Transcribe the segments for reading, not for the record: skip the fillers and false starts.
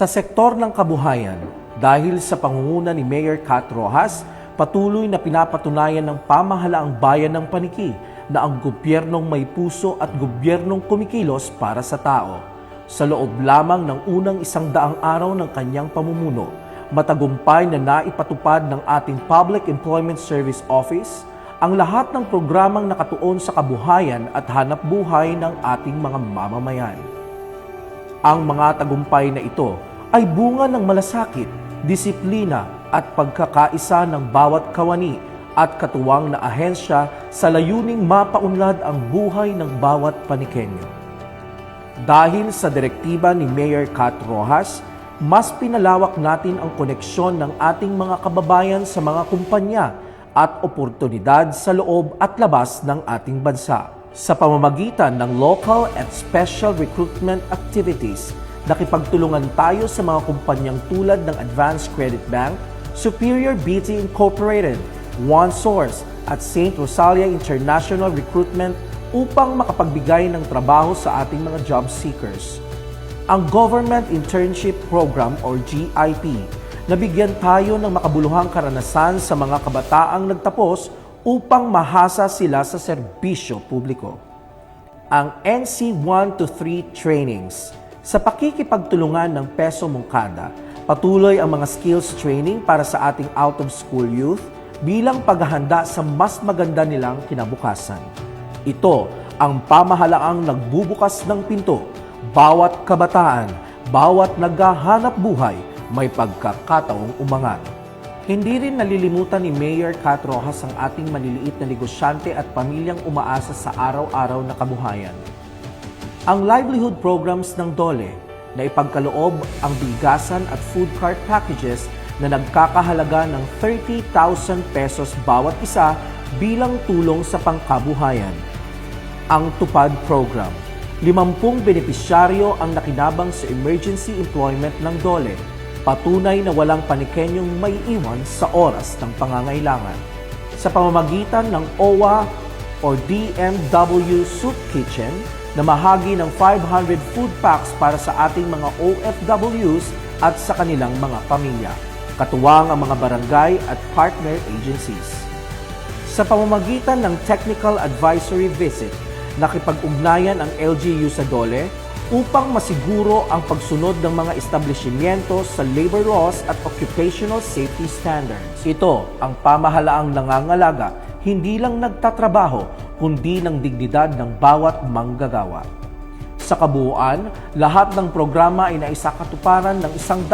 Sa sektor ng kabuhayan, dahil sa pangunguna ni Mayor Kat Rojas, patuloy na pinapatunayan ng pamahalaang bayan ng Paniki na ang gobyernong may puso at gobyernong kumikilos para sa tao. Sa loob lamang ng unang 100 araw ng kanyang pamumuno, matagumpay na naipatupad ng ating Public Employment Service Office ang lahat ng programang nakatuon sa kabuhayan at hanap buhay ng ating mga mamamayan. Ang mga tagumpay na ito ay bunga ng malasakit, disiplina at pagkakaisa ng bawat kawani at katuwang na ahensya sa layuning mapaunlad ang buhay ng bawat Panikenyo. Dahil sa direktiba ni Mayor Kat Rojas, mas pinalawak natin ang koneksyon ng ating mga kababayan sa mga kumpanya at oportunidad sa loob at labas ng ating bansa. Sa pamamagitan ng local and special recruitment activities, nakipagtulungan tayo sa mga kumpanyang tulad ng Advanced Credit Bank, Superior BT Incorporated, OneSource at St. Rosalia International Recruitment upang makapagbigay ng trabaho sa ating mga job seekers. Ang Government Internship Program or GIP, nabigyan tayo ng makabuluhang karanasan sa mga kabataang nagtapos upang mahasa sila sa serbisyo publiko. Ang NC 1-3 trainings. Sa pakikipagtulungan ng Peso Mongkada, patuloy ang mga skills training para sa ating out-of-school youth bilang paghahanda sa mas maganda nilang kinabukasan. Ito ang pamahalaang nagbubukas ng pinto. Bawat kabataan, bawat naghahanap buhay, may pagkakataong umangat. Hindi rin nalilimutan ni Mayor Kat Rojas ang ating maliliit na negosyante at pamilyang umaasa sa araw-araw na kabuhayan. Ang livelihood programs ng DOLE na ipagkaloob ang bigasan at food cart packages na nagkakahalaga ng 30,000 pesos bawat isa bilang tulong sa pangkabuhayan. Ang TUPAD Program, 50 benepisyaryo ang nakinabang sa emergency employment ng DOLE. Patunay na walang Panikenyong may iwan sa oras ng pangangailangan. Sa pamamagitan ng OWA or DMW Soup Kitchen na mahagi ng 500 food packs para sa ating mga OFWs at sa kanilang mga pamilya, katuwang ang mga barangay at partner agencies. Sa pamamagitan ng Technical Advisory Visit, nakipag-ugnayan ang LGU sa DOLE upang masiguro ang pagsunod ng mga establishmento sa labor laws at occupational safety standards. Ito ang pamahalaang nangangalaga, hindi lang nagtatrabaho, kundi ng dignidad ng bawat manggagawa. Sa kabuuan, lahat ng programa ay naisakatuparan ng 100%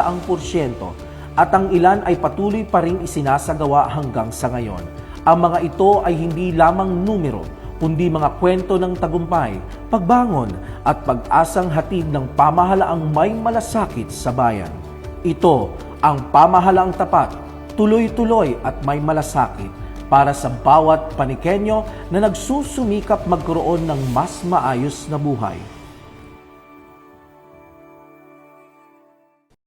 at ang ilan ay patuloy pa ring isinasagawa hanggang sa ngayon. Ang mga ito ay hindi lamang numero, kundi mga kwento ng tagumpay, pagbangon at pag-asang hatid ng pamahalaang may malasakit sa bayan. Ito ang pamahalaang tapat, tuloy-tuloy at may malasakit para sa bawat Panikenyo na nagsusumikap magkaroon ng mas maayos na buhay.